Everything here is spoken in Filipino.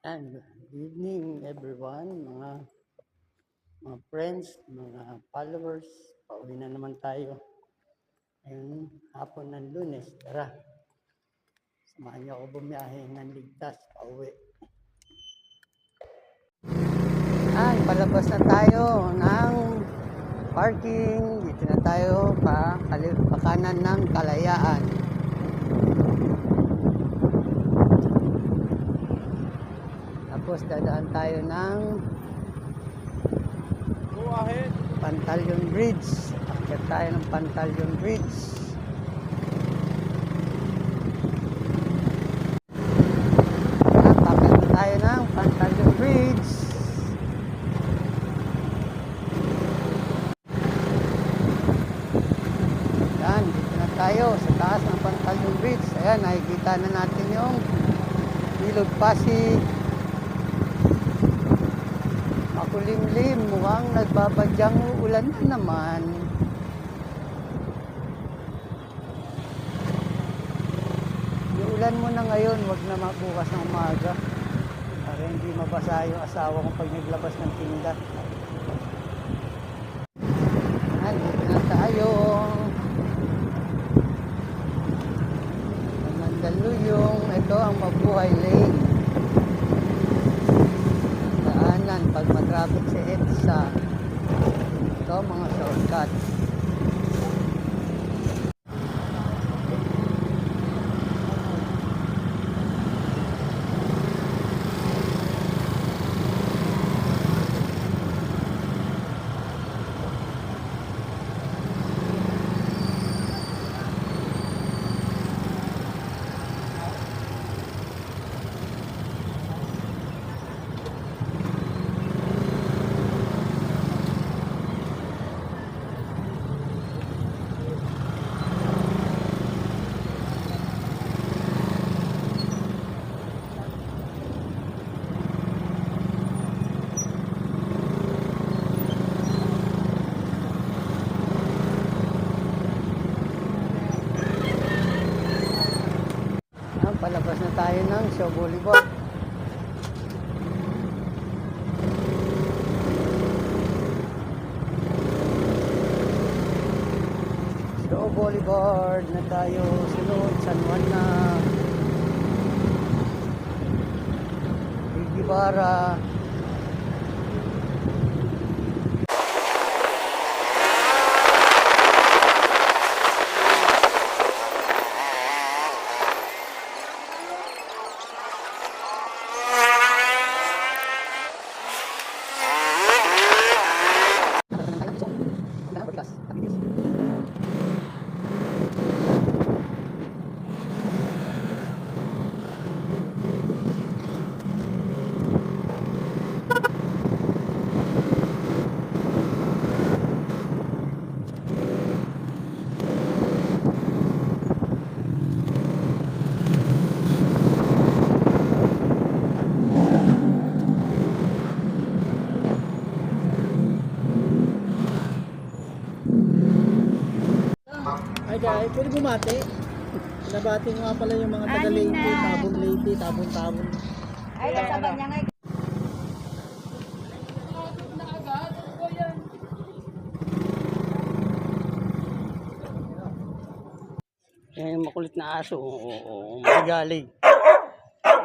And good evening everyone, mga friends, mga followers. Pauwi na naman tayo. Ngayon, hapon ng Lunes. Tara, samahan niyo ako bumiyahe ng ligtas pauwi. Palabas na tayo ng parking. Dito na tayo pakanan ng Kalayaan. Tapos dadaan tayo ng Pantaleon Bridge. Akyat tayo ng Pantaleon Bridge. Akyat na tayo ng Pantaleon Bridge. Yan, dito na tayo sa taas ng Pantaleon Bridge. Ayan, nakikita na natin yung Ilog Pasig. Makulimlim, mukhang nagbabadyang uulan na naman. Uulan mo na ngayon, wag na mabukas ng umaga para hindi mabasa yung asawa ko pag naglabas ng tinda. Dito na tayo. Mandaluyong, ito ang Mabuhay Lane. Pag matraffic sa EDSA, ito mga shortcut. Palabas na tayo ng Shaw Boulevard. Shaw Boulevard na tayo. Sunod, San Juan na. Igibara. Ay guys, pwede bumati. Nabati nga pala yung mga taga Leyte, tabon-tabon. Ay, nasaban niya nga. Yan yung makulit na aso. Magaling.